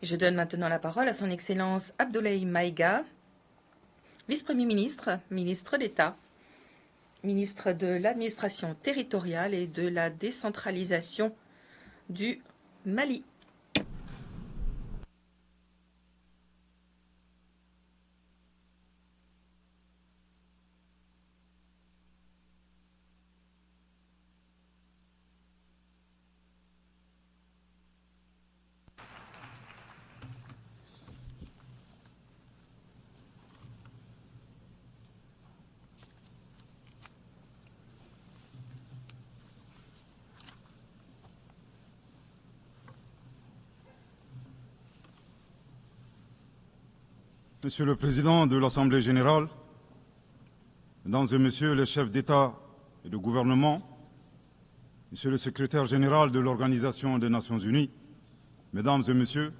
Je donne maintenant la parole à son Excellence Abdoulaye Maïga, vice-premier ministre, ministre d'État, ministre de l'administration territoriale et de la décentralisation du Mali. Monsieur le Président de l'Assemblée générale, Mesdames et Messieurs les chefs d'État et de gouvernement, Monsieur le Secrétaire général de l'Organisation des Nations unies, Mesdames et Messieurs,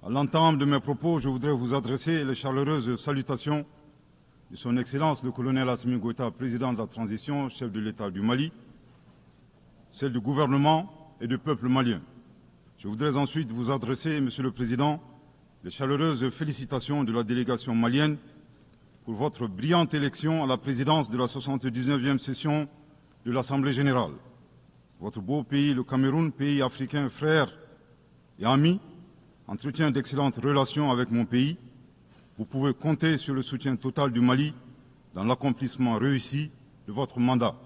à l'entame de mes propos, je voudrais vous adresser les chaleureuses salutations de Son Excellence le colonel Assimi Goïta, président de la transition, chef de l'État du Mali, celles du gouvernement et du peuple malien. Je voudrais ensuite vous adresser, Monsieur le Président, les chaleureuses félicitations de la délégation malienne pour votre brillante élection à la présidence de la 79e session de l'Assemblée générale. Votre beau pays, le Cameroun, pays africain frère et ami, entretient d'excellentes relations avec mon pays. Vous pouvez compter sur le soutien total du Mali dans l'accomplissement réussi de votre mandat.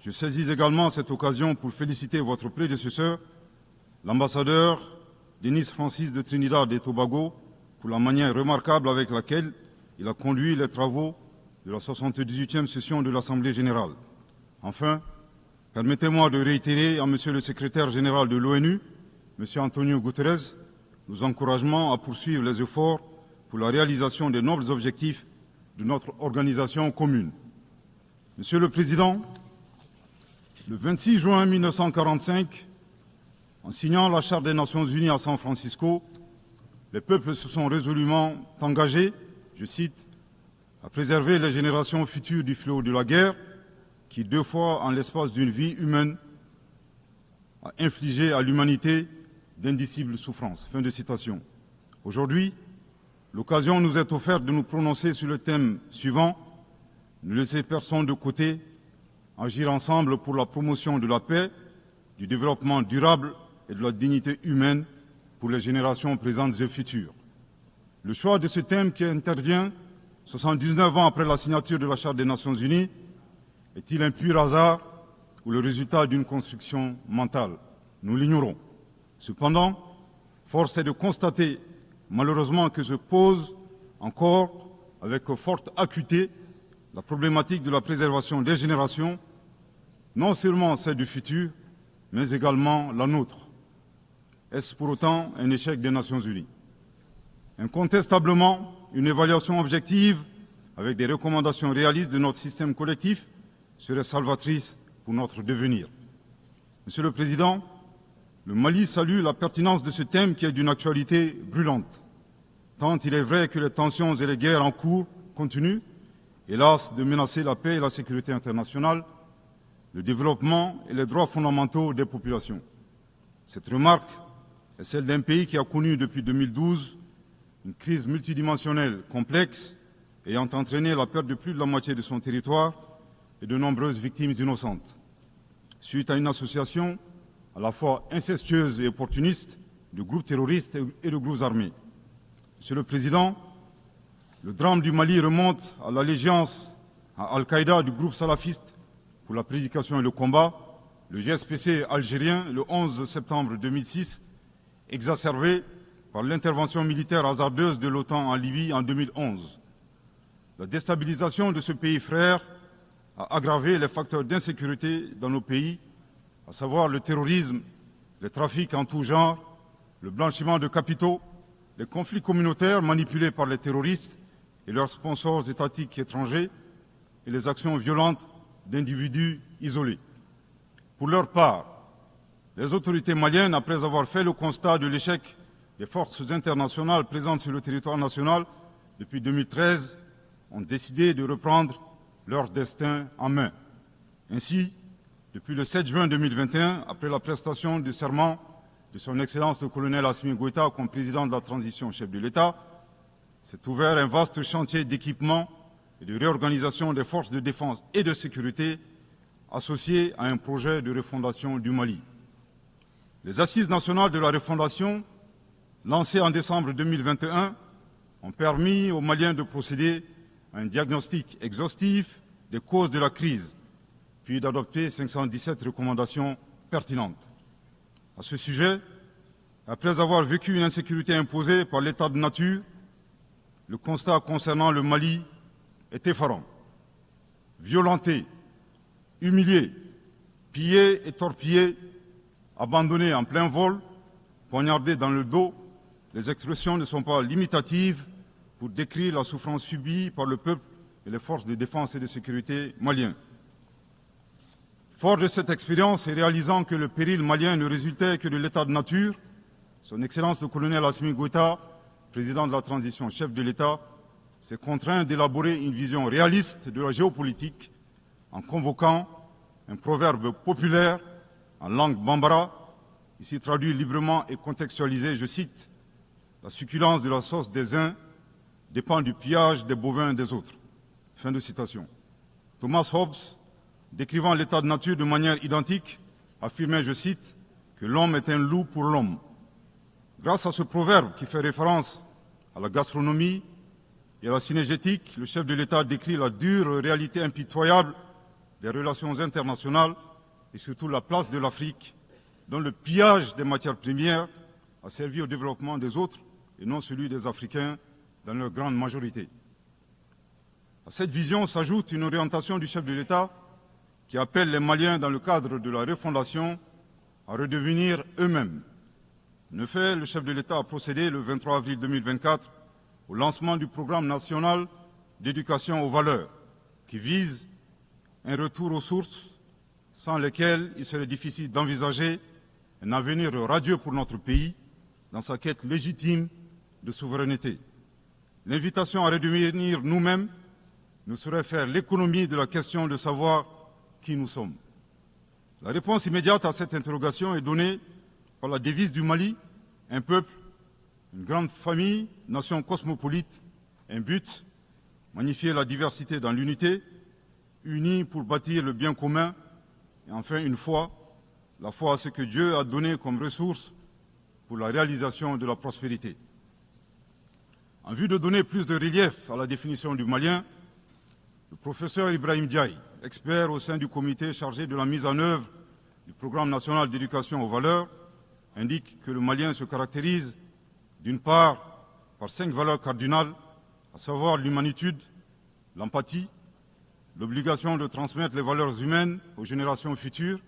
Je saisis également cette occasion pour féliciter votre prédécesseur, l'ambassadeur Denis Francis de Trinidad et Tobago, pour la manière remarquable avec laquelle il a conduit les travaux de la 78e session de l'Assemblée générale. Enfin, permettez-moi de réitérer à Monsieur le secrétaire général de l'ONU, Monsieur Antonio Guterres, nos encouragements à poursuivre les efforts pour la réalisation des nobles objectifs de notre organisation commune. Monsieur le Président, le 26 juin 1945, en signant la Charte des Nations unies à San Francisco, les peuples se sont résolument engagés, je cite, à préserver les générations futures du fléau de la guerre qui, 2 fois en l'espace d'une vie humaine, a infligé à l'humanité d'indicibles souffrances. Fin de citation. Aujourd'hui, l'occasion nous est offerte de nous prononcer sur le thème suivant, ne laisser personne de côté, agir ensemble pour la promotion de la paix, du développement durable et de la dignité humaine pour les générations présentes et futures. Le choix de ce thème qui intervient 79 ans après la signature de la Charte des Nations unies est-il un pur hasard ou le résultat d'une construction mentale? Nous l'ignorons. Cependant, force est de constater malheureusement que se pose encore avec forte acuité la problématique de la préservation des générations, non seulement celle du futur, mais également la nôtre. Est-ce pour autant un échec des Nations unies? Incontestablement, une évaluation objective avec des recommandations réalistes de notre système collectif serait salvatrice pour notre devenir. Monsieur le Président, le Mali salue la pertinence de ce thème qui est d'une actualité brûlante, tant il est vrai que les tensions et les guerres en cours continuent, hélas, de menacer la paix et la sécurité internationale, le développement et les droits fondamentaux des populations. Cette remarque est celle d'un pays qui a connu depuis 2012 une crise multidimensionnelle complexe ayant entraîné la perte de plus de la moitié de son territoire et de nombreuses victimes innocentes, suite à une association à la fois incestueuse et opportuniste de groupes terroristes et de groupes armés. Monsieur le Président, le drame du Mali remonte à l'allégeance à Al-Qaïda du groupe salafiste pour la prédication et le combat, le GSPC algérien, le 11 septembre 2006, exacerbé par l'intervention militaire hasardeuse de l'OTAN en Libye en 2011. La déstabilisation de ce pays frère a aggravé les facteurs d'insécurité dans nos pays, à savoir le terrorisme, les trafics en tout genre, le blanchiment de capitaux, les conflits communautaires manipulés par les terroristes et leurs sponsors étatiques étrangers et les actions violentes d'individus isolés. Pour leur part, les autorités maliennes, après avoir fait le constat de l'échec des forces internationales présentes sur le territoire national depuis 2013, ont décidé de reprendre leur destin en main. Ainsi, depuis le 7 juin 2021, après la prestation du serment de son Excellence le colonel Assimi Goïta comme président de la transition chef de l'État, s'est ouvert un vaste chantier d'équipement et de réorganisation des forces de défense et de sécurité associé à un projet de refondation du Mali. Les Assises nationales de la refondation, lancées en décembre 2021, ont permis aux Maliens de procéder à un diagnostic exhaustif des causes de la crise, puis d'adopter 517 recommandations pertinentes. À ce sujet, après avoir vécu une insécurité imposée par l'état de nature, le constat concernant le Mali est effarant. Violenté, humilié, pillé et torpillé, abandonné en plein vol, poignardé dans le dos, les expressions ne sont pas limitatives pour décrire la souffrance subie par le peuple et les forces de défense et de sécurité maliens. Fort de cette expérience et réalisant que le péril malien ne résultait que de l'état de nature, son Excellence le colonel Assimi Goïta, président de la transition chef de l'État, s'est contraint d'élaborer une vision réaliste de la géopolitique en convoquant un proverbe populaire en langue bambara, ici traduit librement et contextualisé, je cite, « La succulence de la sauce des uns dépend du pillage des bovins des autres ». Fin de citation. Thomas Hobbes, décrivant l'état de nature de manière identique, affirmait, je cite, que l'homme est un loup pour l'homme. Grâce à ce proverbe qui fait référence à la gastronomie et à la cinégétique, le chef de l'État décrit la dure réalité impitoyable des relations internationales et surtout la place de l'Afrique, dont le pillage des matières premières a servi au développement des autres et non celui des Africains dans leur grande majorité. À cette vision s'ajoute une orientation du chef de l'État qui appelle les Maliens, dans le cadre de la refondation, à redevenir eux-mêmes. En effet, le chef de l'État a procédé le 23 avril 2024 au lancement du programme national d'éducation aux valeurs, qui vise un retour aux sources sans lesquelles il serait difficile d'envisager un avenir radieux pour notre pays dans sa quête légitime de souveraineté. L'invitation à redevenir nous-mêmes ne saurait faire l'économie de la question de savoir qui nous sommes. La réponse immédiate à cette interrogation est donnée par la devise du Mali, un peuple, une grande famille, nation cosmopolite, un but, magnifier la diversité dans l'unité, unis pour bâtir le bien commun, et enfin une foi, la foi à ce que Dieu a donné comme ressource pour la réalisation de la prospérité. En vue de donner plus de relief à la définition du Malien, le professeur Ibrahim Diaye, expert au sein du comité chargé de la mise en œuvre du programme national d'éducation aux valeurs, indique que le Malien se caractérise d'une part par 5 valeurs cardinales, à savoir l'humanitude, l'empathie, l'obligation de transmettre les valeurs humaines aux générations futures,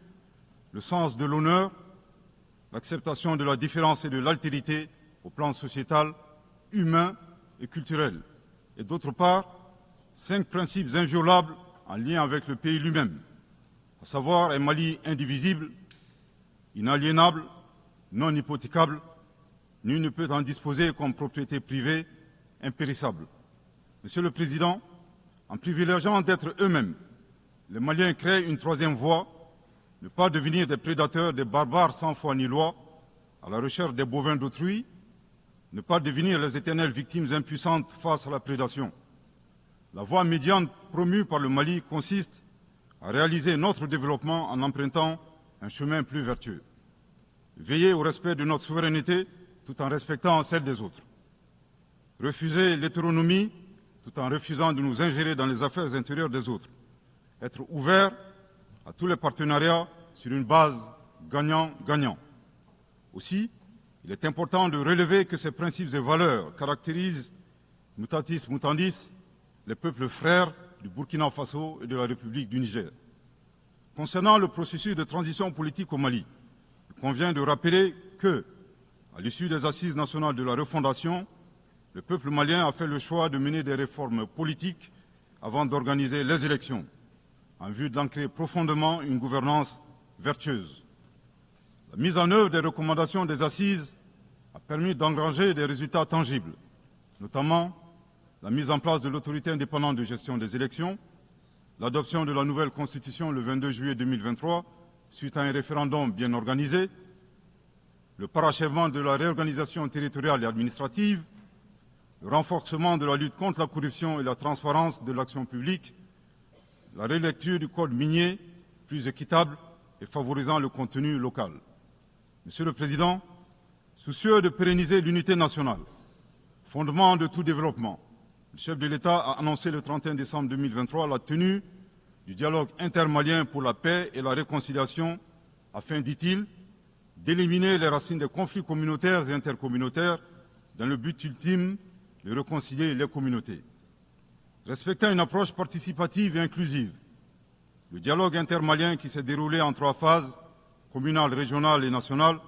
le sens de l'honneur, l'acceptation de la différence et de l'altérité au plan sociétal, humain et culturel, et d'autre part, 5 principes inviolables en lien avec le pays lui-même, à savoir un Mali indivisible, inaliénable, non hypothécable, nul ne peut en disposer comme propriété privée, impérissable. Monsieur le Président, en privilégiant d'être eux-mêmes, les Maliens créent une troisième voie, ne pas devenir des prédateurs, des barbares sans foi ni loi, à la recherche des bovins d'autrui, ne pas devenir les éternelles victimes impuissantes face à la prédation. La voie médiane promue par le Mali consiste à réaliser notre développement en empruntant un chemin plus vertueux. Veiller au respect de notre souveraineté tout en respectant celle des autres. Refuser l'hétéronomie tout en refusant de nous ingérer dans les affaires intérieures des autres. Être ouvert à tous les partenariats sur une base gagnant-gagnant. Aussi, il est important de relever que ces principes et valeurs caractérisent, mutatis mutandis, les peuples frères du Burkina Faso et de la République du Niger. Concernant le processus de transition politique au Mali, il convient de rappeler que, à l'issue des assises nationales de la refondation, le peuple malien a fait le choix de mener des réformes politiques avant d'organiser les élections, en vue d'ancrer profondément une gouvernance vertueuse. La mise en œuvre des recommandations des assises a permis d'engranger des résultats tangibles, notamment la mise en place de l'autorité indépendante de gestion des élections, l'adoption de la nouvelle constitution le 22 juillet 2023, suite à un référendum bien organisé, le parachèvement de la réorganisation territoriale et administrative, le renforcement de la lutte contre la corruption et la transparence de l'action publique, la relecture du code minier plus équitable et favorisant le contenu local. Monsieur le Président, soucieux de pérenniser l'unité nationale, fondement de tout développement, le chef de l'État a annoncé le 31 décembre 2023 la tenue du dialogue intermalien pour la paix et la réconciliation afin, dit-il, d'éliminer les racines des conflits communautaires et intercommunautaires dans le but ultime de réconcilier les communautés. Respectant une approche participative et inclusive, le dialogue intermalien qui s'est déroulé en 3 phases, communale, régionale et nationale,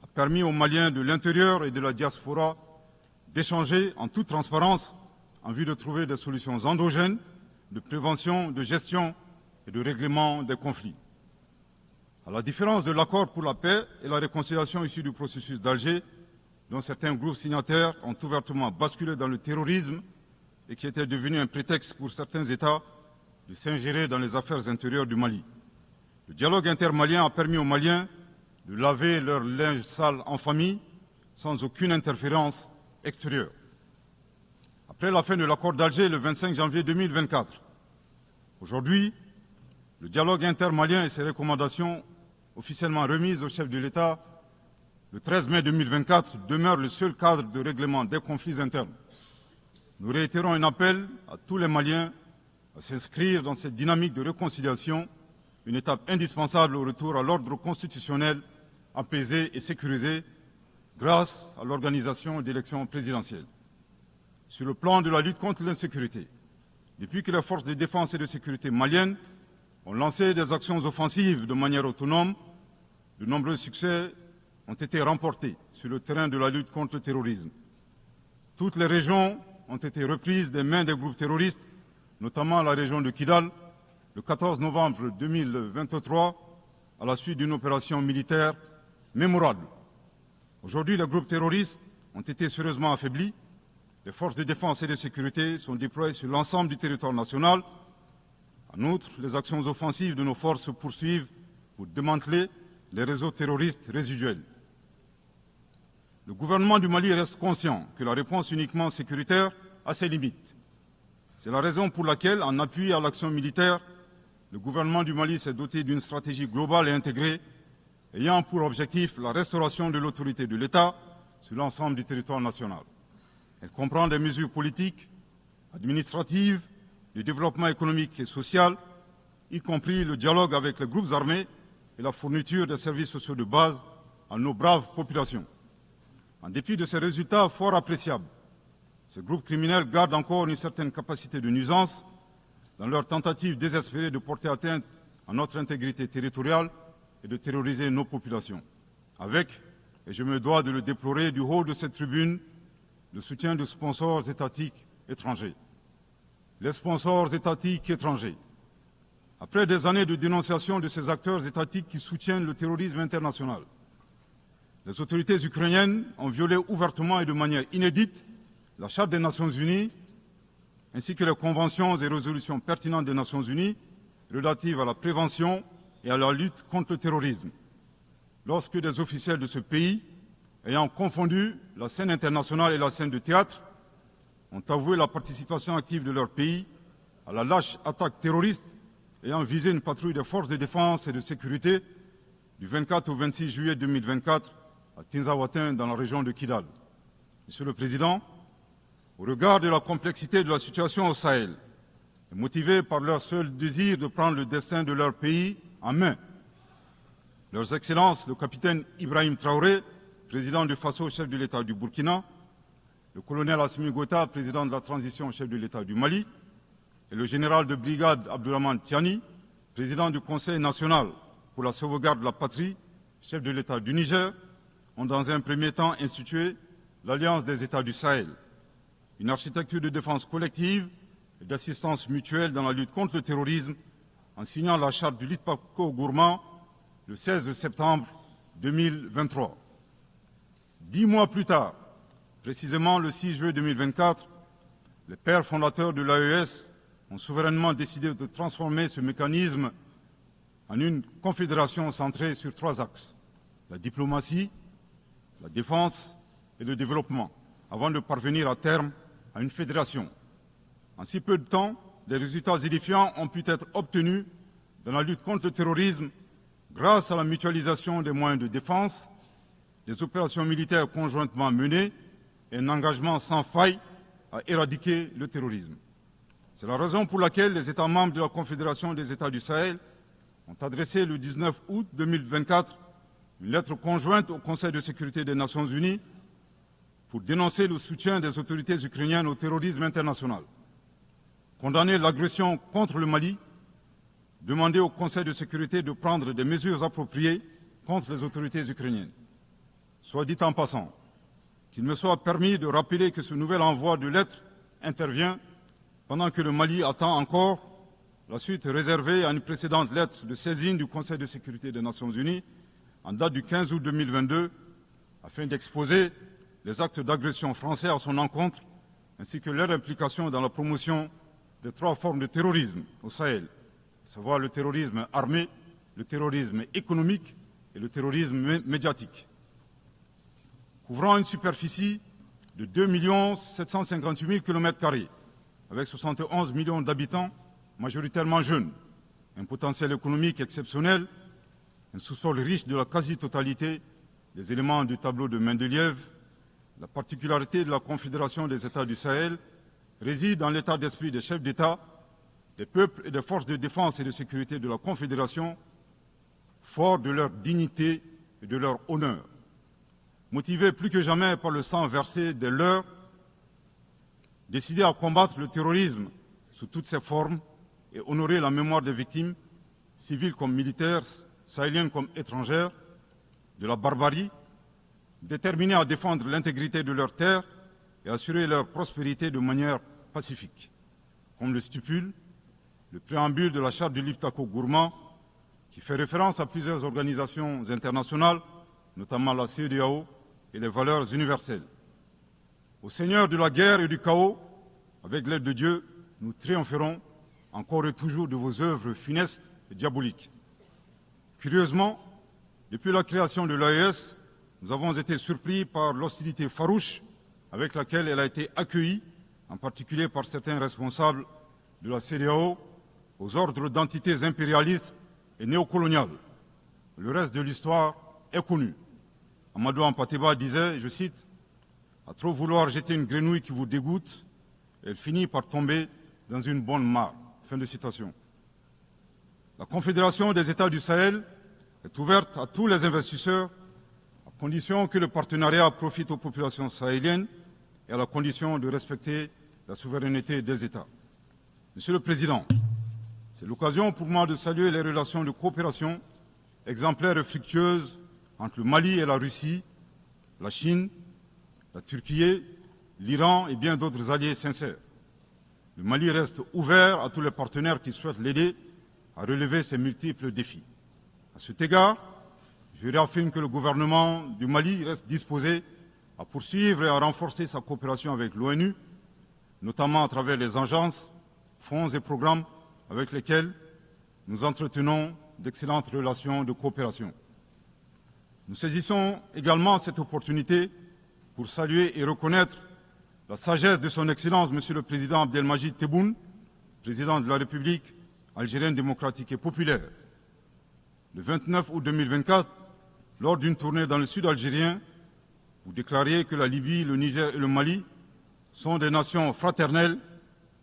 a permis aux Maliens de l'intérieur et de la diaspora d'échanger en toute transparence en vue de trouver des solutions endogènes de prévention, de gestion et de règlement des conflits. À la différence de l'accord pour la paix et la réconciliation issu du processus d'Alger, dont certains groupes signataires ont ouvertement basculé dans le terrorisme et qui était devenu un prétexte pour certains États de s'ingérer dans les affaires intérieures du Mali. Le dialogue intermalien a permis aux Maliens de laver leur linge sale en famille sans aucune interférence extérieure. Après la fin de l'accord d'Alger le 25 janvier 2024, aujourd'hui, le dialogue intermalien et ses recommandations officiellement remises au chef de l'État le 13 mai 2024 demeurent le seul cadre de règlement des conflits internes. Nous réitérons un appel à tous les Maliens à s'inscrire dans cette dynamique de réconciliation, une étape indispensable au retour à l'ordre constitutionnel apaisé et sécurisé grâce à l'organisation d'élections présidentielles. Sur le plan de la lutte contre l'insécurité, depuis que les forces de défense et de sécurité maliennes ont lancé des actions offensives de manière autonome, de nombreux succès ont été remportés sur le terrain de la lutte contre le terrorisme. Toutes les régions ont été reprises des mains des groupes terroristes, notamment la région de Kidal, le 14 novembre 2023, à la suite d'une opération militaire mémorable. Aujourd'hui, les groupes terroristes ont été sérieusement affaiblis. Les forces de défense et de sécurité sont déployées sur l'ensemble du territoire national. En outre, les actions offensives de nos forces se poursuivent pour démanteler les réseaux terroristes résiduels. Le gouvernement du Mali reste conscient que la réponse uniquement sécuritaire a ses limites. C'est la raison pour laquelle, en appui à l'action militaire, le gouvernement du Mali s'est doté d'une stratégie globale et intégrée ayant pour objectif la restauration de l'autorité de l'État sur l'ensemble du territoire national. Elle comprend des mesures politiques, administratives, de développement économique et social, y compris le dialogue avec les groupes armés et la fourniture des services sociaux de base à nos braves populations. En dépit de ces résultats fort appréciables, ces groupes criminels gardent encore une certaine capacité de nuisance dans leur tentative désespérée de porter atteinte à notre intégrité territoriale et de terroriser nos populations. Avec, et je me dois de le déplorer du haut de cette tribune, le soutien de sponsors étatiques étrangers. Les sponsors étatiques étrangers. Après des années de dénonciation de ces acteurs étatiques qui soutiennent le terrorisme international, les autorités ukrainiennes ont violé ouvertement et de manière inédite la Charte des Nations Unies, ainsi que les conventions et résolutions pertinentes des Nations Unies relatives à la prévention et à la lutte contre le terrorisme, lorsque des officiels de ce pays, ayant confondu la scène internationale et la scène de théâtre, ont avoué la participation active de leur pays à la lâche attaque terroriste ayant visé une patrouille des forces de défense et de sécurité du 24 au 26 juillet 2024 à Tinzaouatin, dans la région de Kidal. Monsieur le Président, au regard de la complexité de la situation au Sahel, et motivés par leur seul désir de prendre le destin de leur pays en main, Leurs Excellences, le capitaine Ibrahim Traoré, président du Faso, chef de l'État du Burkina, le colonel Assimi Goïta, président de la transition, chef de l'État du Mali, et le général de brigade Abdourahmane Tiani, président du Conseil national pour la sauvegarde de la patrie, chef de l'État du Niger, ont dans un premier temps institué l'Alliance des États du Sahel, une architecture de défense collective et d'assistance mutuelle dans la lutte contre le terrorisme, en signant la charte du Litpako-Gourma le 16 septembre 2023. 10 mois plus tard, précisément le 6 juillet 2024, les pères fondateurs de l'AES ont souverainement décidé de transformer ce mécanisme en une confédération centrée sur 3 axes: la diplomatie, la défense et le développement, avant de parvenir à terme à une fédération. En si peu de temps, des résultats édifiants ont pu être obtenus dans la lutte contre le terrorisme grâce à la mutualisation des moyens de défense, des opérations militaires conjointement menées et un engagement sans faille à éradiquer le terrorisme. C'est la raison pour laquelle les États membres de la Confédération des États du Sahel ont adressé le 19 août 2024 une lettre conjointe au Conseil de sécurité des Nations Unies pour dénoncer le soutien des autorités ukrainiennes au terrorisme international, condamner l'agression contre le Mali, demander au Conseil de sécurité de prendre des mesures appropriées contre les autorités ukrainiennes. Soit dit en passant, qu'il me soit permis de rappeler que ce nouvel envoi de lettres intervient pendant que le Mali attend encore la suite réservée à une précédente lettre de saisine du Conseil de sécurité des Nations Unies en date du 15 août 2022 afin d'exposer les actes d'agression français à son encontre ainsi que leur implication dans la promotion des 3 formes de terrorisme au Sahel, à savoir le terrorisme armé, le terrorisme économique et le terrorisme médiatique. Couvrant une superficie de 2 758 000 km², avec 71 millions d'habitants, majoritairement jeunes, un potentiel économique exceptionnel, un sous-sol riche de la quasi-totalité des éléments du tableau de Mendeleïev, la particularité de la Confédération des États du Sahel réside dans l'état d'esprit des chefs d'État, des peuples et des forces de défense et de sécurité de la Confédération, forts de leur dignité et de leur honneur. Motivés plus que jamais par le sang versé des leurs, décidés à combattre le terrorisme sous toutes ses formes et honorer la mémoire des victimes, civiles comme militaires, sahéliennes comme étrangères, de la barbarie, déterminés à défendre l'intégrité de leurs terres et assurer leur prospérité de manière pacifique. Comme le stipule le préambule de la charte du Liptako-Gourma, qui fait référence à plusieurs organisations internationales, notamment la CEDEAO et les valeurs universelles. Au Seigneur de la guerre et du chaos, avec l'aide de Dieu, nous triompherons encore et toujours de vos œuvres funestes et diaboliques. Curieusement, depuis la création de l'AES, nous avons été surpris par l'hostilité farouche avec laquelle elle a été accueillie, en particulier par certains responsables de la CEDEAO, aux ordres d'entités impérialistes et néocoloniales. Le reste de l'histoire est connu. Amadou Hampâté-Bâ disait, je cite, « À trop vouloir jeter une grenouille qui vous dégoûte, elle finit par tomber dans une bonne mare. » Fin de citation. La Confédération des États du Sahel est ouverte à tous les investisseurs, à condition que le partenariat profite aux populations sahéliennes et à la condition de respecter la souveraineté des États. Monsieur le Président, c'est l'occasion pour moi de saluer les relations de coopération exemplaires et fructueuses entre le Mali et la Russie, la Chine, la Turquie, l'Iran et bien d'autres alliés sincères. Le Mali reste ouvert à tous les partenaires qui souhaitent l'aider à relever ces multiples défis. À cet égard, je réaffirme que le gouvernement du Mali reste disposé à poursuivre et à renforcer sa coopération avec l'ONU, notamment à travers les agences, fonds et programmes avec lesquels nous entretenons d'excellentes relations de coopération. Nous saisissons également cette opportunité pour saluer et reconnaître la sagesse de son Excellence, Monsieur le Président Abdelmajid Tebboune, Président de la République algérienne démocratique et populaire. Le 29 août 2024, lors d'une tournée dans le sud algérien, vous déclariez que la Libye, le Niger et le Mali sont des nations fraternelles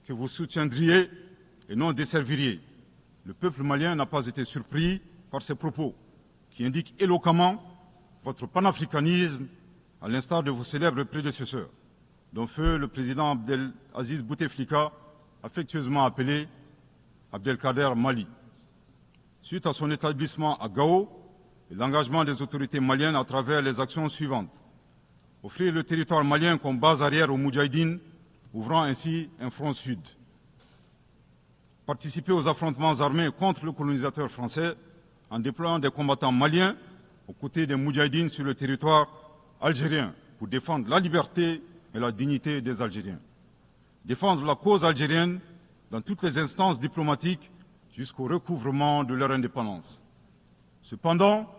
que vous soutiendriez et non desserviriez. Le peuple malien n'a pas été surpris par ces propos, qui indiquent éloquemment votre panafricanisme, à l'instar de vos célèbres prédécesseurs, dont feu le président Abdelaziz Bouteflika, affectueusement appelé Abdelkader Mali. Suite à son établissement à Gao et l'engagement des autorités maliennes à travers les actions suivantes. Offrir le territoire malien comme base arrière aux Moudjahidines, ouvrant ainsi un front sud. Participer aux affrontements armés contre le colonisateur français en déployant des combattants maliens aux côtés des Moudjahidines sur le territoire algérien pour défendre la liberté et la dignité des Algériens. Défendre la cause algérienne dans toutes les instances diplomatiques jusqu'au recouvrement de leur indépendance. Cependant,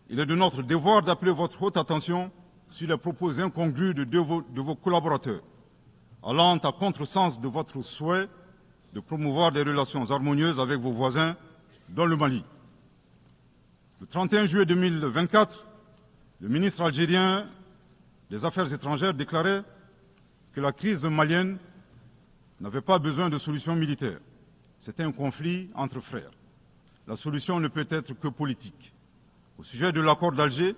il est de notre devoir d'appeler votre haute attention sur les propos incongrus de vos collaborateurs, allant à contresens de votre souhait de promouvoir des relations harmonieuses avec vos voisins dans le Mali. Le 31 juillet 2024, le ministre algérien des Affaires étrangères déclarait que la crise malienne n'avait pas besoin de solution militaire. C'était un conflit entre frères. La solution ne peut être que politique. Au sujet de l'accord d'Alger,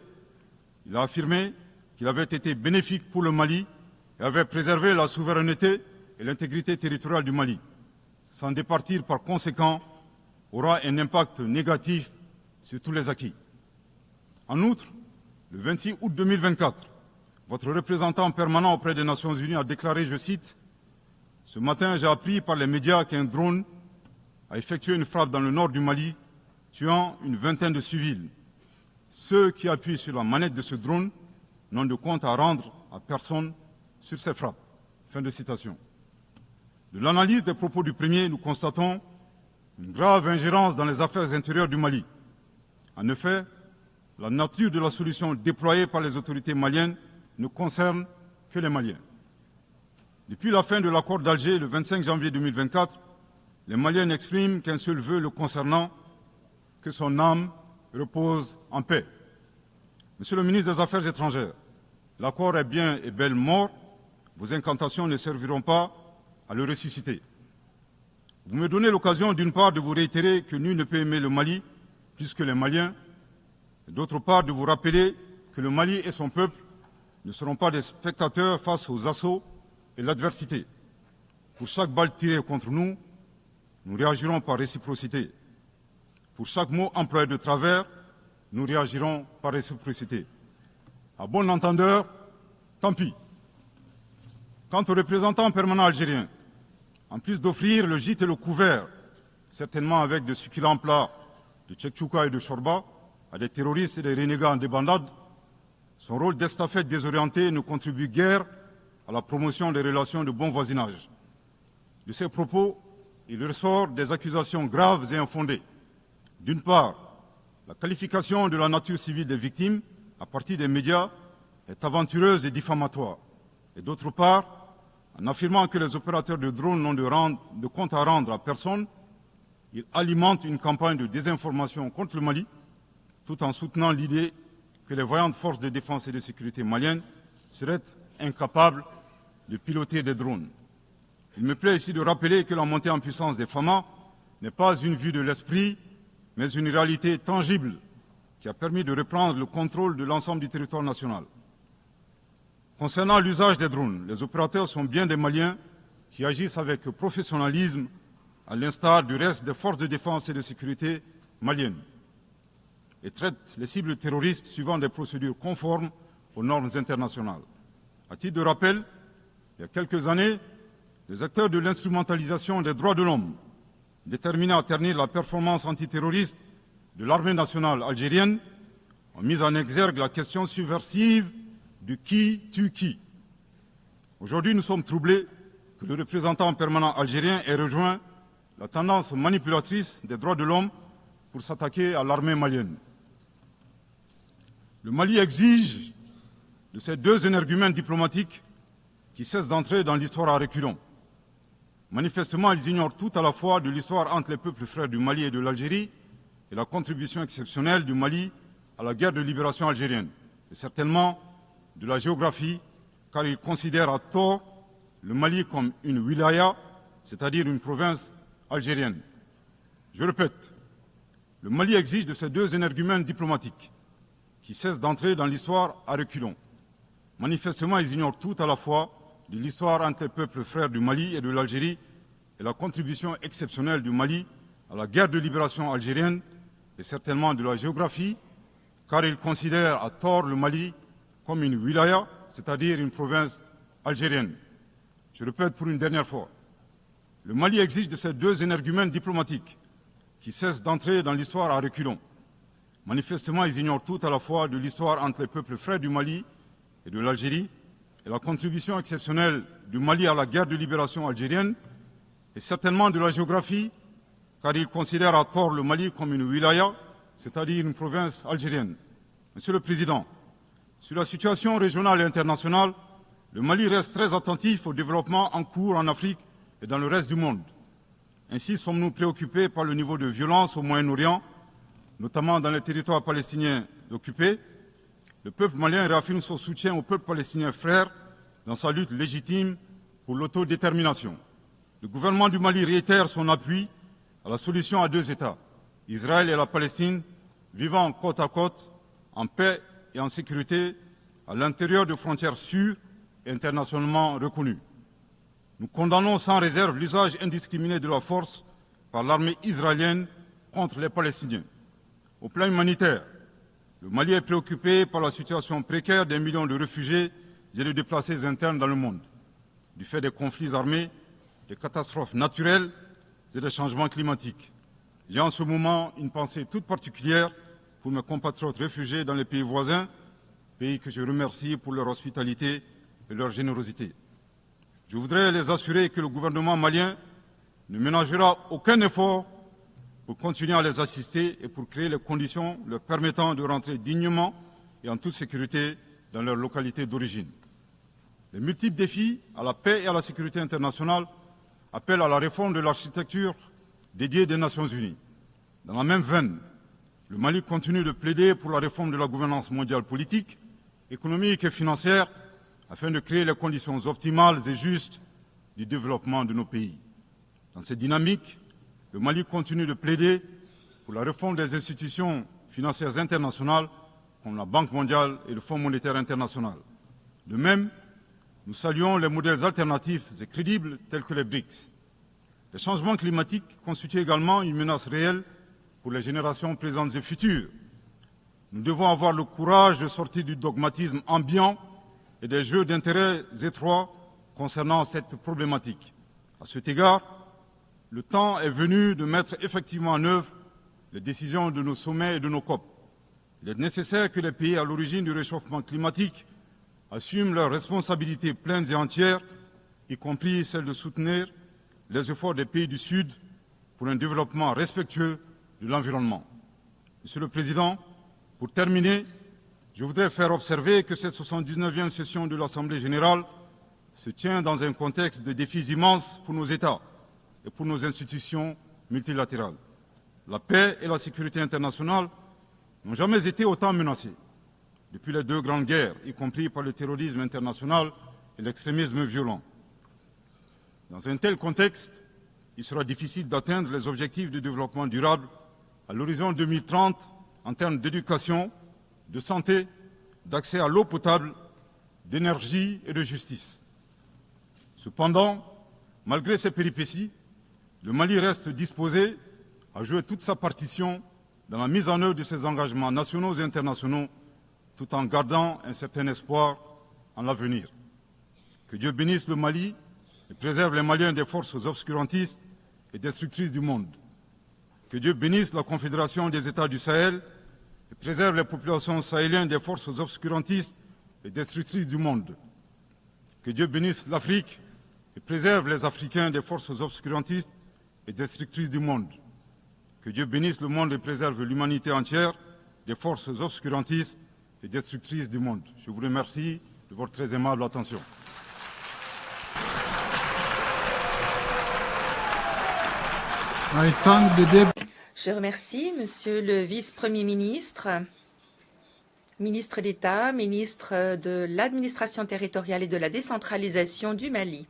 il a affirmé qu'il avait été bénéfique pour le Mali et avait préservé la souveraineté et l'intégrité territoriale du Mali. S'en départir par conséquent aura un impact négatif sur tous les acquis. En outre, le 26 août 2024, votre représentant permanent auprès des Nations Unies a déclaré, je cite, « Ce matin, j'ai appris par les médias qu'un drone a effectué une frappe dans le nord du Mali, tuant une vingtaine de civils. Ceux qui appuient sur la manette de ce drone n'ont de compte à rendre à personne sur ces frappes. » Fin de citation. De l'analyse des propos du premier, nous constatons une grave ingérence dans les affaires intérieures du Mali. En effet, la nature de la solution déployée par les autorités maliennes ne concerne que les Maliens. Depuis la fin de l'accord d'Alger, le 25 janvier 2024, les Maliens n'expriment qu'un seul vœu le concernant, que son âme repose en paix. Monsieur le ministre des Affaires étrangères, l'accord est bien et belle mort, vos incantations ne serviront pas à le ressusciter. Vous me donnez l'occasion d'une part de vous réitérer que nul ne peut aimer le Mali plus que les Maliens, et d'autre part de vous rappeler que le Mali et son peuple ne seront pas des spectateurs face aux assauts et l'adversité. Pour chaque balle tirée contre nous, nous réagirons par réciprocité. Pour chaque mot employé de travers, nous réagirons par réciprocité. À bon entendeur, tant pis. Quant aux représentants permanents algériens, en plus d'offrir le gîte et le couvert, certainement avec de succulents plats de tchèque-tchouka et de chorba, à des terroristes et des renégats en débandade, son rôle d'estafette désorienté ne contribue guère à la promotion des relations de bon voisinage. De ces propos, il ressort des accusations graves et infondées. D'une part, la qualification de la nature civile des victimes à partir des médias est aventureuse et diffamatoire. Et d'autre part, en affirmant que les opérateurs de drones n'ont de compte à rendre à personne, il alimente une campagne de désinformation contre le Mali, tout en soutenant l'idée que les voyantes forces de défense et de sécurité maliennes seraient incapables de piloter des drones. Il me plaît ici de rappeler que la montée en puissance des FAMA n'est pas une vue de l'esprit, mais une réalité tangible qui a permis de reprendre le contrôle de l'ensemble du territoire national. Concernant l'usage des drones, les opérateurs sont bien des Maliens qui agissent avec professionnalisme, à l'instar du reste des forces de défense et de sécurité maliennes, et traitent les cibles terroristes suivant des procédures conformes aux normes internationales. À titre de rappel, il y a quelques années, les acteurs de l'instrumentalisation des droits de l'homme, déterminés à ternir la performance antiterroriste de l'armée nationale algérienne, ont mis en exergue la question subversive du qui tue qui. Aujourd'hui, nous sommes troublés que le représentant permanent algérien ait rejoint la tendance manipulatrice des droits de l'homme pour s'attaquer à l'armée malienne. Le Mali exige de ces deux énergumènes diplomatiques qui cessent d'entrer dans l'histoire à reculons. Manifestement, ils ignorent tout à la fois de l'histoire entre les peuples frères du Mali et de l'Algérie et la contribution exceptionnelle du Mali à la guerre de libération algérienne, et certainement de la géographie, car ils considèrent à tort le Mali comme une wilaya, c'est-à-dire une province algérienne. Je répète, le Mali exige de ces deux énergumènes diplomatiques qui cessent d'entrer dans l'histoire à reculons. Manifestement, ils ignorent tout à la fois de l'histoire entre les peuples frères du Mali et de l'Algérie et la contribution exceptionnelle du Mali à la guerre de libération algérienne et certainement de la géographie, car ils considèrent à tort le Mali comme une wilaya, c'est-à-dire une province algérienne. Je répète pour une dernière fois, le Mali exige de ces deux énergumènes diplomatiques qui cessent d'entrer dans l'histoire à reculons. Manifestement, ils ignorent tout à la fois de l'histoire entre les peuples frères du Mali et de l'Algérie et la contribution exceptionnelle du Mali à la guerre de libération algérienne et certainement de la géographie, car ils considèrent à tort le Mali comme une wilaya, c'est-à-dire une province algérienne. Monsieur le Président, sur la situation régionale et internationale, le Mali reste très attentif au développement en cours en Afrique et dans le reste du monde. Ainsi sommes-nous préoccupés par le niveau de violence au Moyen-Orient, notamment dans les territoires palestiniens occupés. Le peuple malien réaffirme son soutien au peuple palestinien frère dans sa lutte légitime pour l'autodétermination. Le gouvernement du Mali réitère son appui à la solution à deux États, Israël et la Palestine, vivant côte à côte, en paix et en sécurité, à l'intérieur de frontières sûres et internationalement reconnues. Nous condamnons sans réserve l'usage indiscriminé de la force par l'armée israélienne contre les Palestiniens. Au plan humanitaire, le Mali est préoccupé par la situation précaire des millions de réfugiés et de déplacés internes dans le monde, du fait des conflits armés, des catastrophes naturelles et des changements climatiques. J'ai en ce moment une pensée toute particulière pour mes compatriotes réfugiés dans les pays voisins, pays que je remercie pour leur hospitalité et leur générosité. Je voudrais les assurer que le gouvernement malien ne ménagera aucun effort pour continuer à les assister et pour créer les conditions leur permettant de rentrer dignement et en toute sécurité dans leur localité d'origine. Les multiples défis à la paix et à la sécurité internationale appellent à la réforme de l'architecture dédiée des Nations Unies. Dans la même veine, le Mali continue de plaider pour la réforme de la gouvernance mondiale politique, économique et financière afin de créer les conditions optimales et justes du développement de nos pays. Dans cette dynamique, le Mali continue de plaider pour la réforme des institutions financières internationales comme la Banque mondiale et le Fonds monétaire international. De même, nous saluons les modèles alternatifs et crédibles tels que les BRICS. Les changements climatiques constituent également une menace réelle pour les générations présentes et futures. Nous devons avoir le courage de sortir du dogmatisme ambiant et des jeux d'intérêts étroits concernant cette problématique. À cet égard, le temps est venu de mettre effectivement en œuvre les décisions de nos sommets et de nos COP. Il est nécessaire que les pays à l'origine du réchauffement climatique assument leurs responsabilités pleines et entières, y compris celle de soutenir les efforts des pays du Sud pour un développement respectueux de l'environnement. Monsieur le Président, pour terminer, je voudrais faire observer que cette 79e session de l'Assemblée générale se tient dans un contexte de défis immenses pour nos États et pour nos institutions multilatérales. La paix et la sécurité internationale n'ont jamais été autant menacées depuis les deux grandes guerres, y compris par le terrorisme international et l'extrémisme violent. Dans un tel contexte, il sera difficile d'atteindre les objectifs de développement durable à l'horizon 2030 en termes d'éducation, de santé, d'accès à l'eau potable, d'énergie et de justice. Cependant, malgré ces péripéties, le Mali reste disposé à jouer toute sa partition dans la mise en œuvre de ses engagements nationaux et internationaux, tout en gardant un certain espoir en l'avenir. Que Dieu bénisse le Mali et préserve les Maliens des forces obscurantistes et destructrices du monde. Que Dieu bénisse la Confédération des États du Sahel et préserve les populations sahéliennes des forces obscurantistes et destructrices du monde. Que Dieu bénisse l'Afrique et préserve les Africains des forces obscurantistes et destructrices du monde. Que Dieu bénisse le monde et préserve l'humanité entière des forces obscurantistes et destructrices du monde. Je vous remercie de votre très aimable attention. Je remercie Monsieur le Vice-Premier ministre, ministre d'État, ministre de l'Administration territoriale et de la décentralisation du Mali.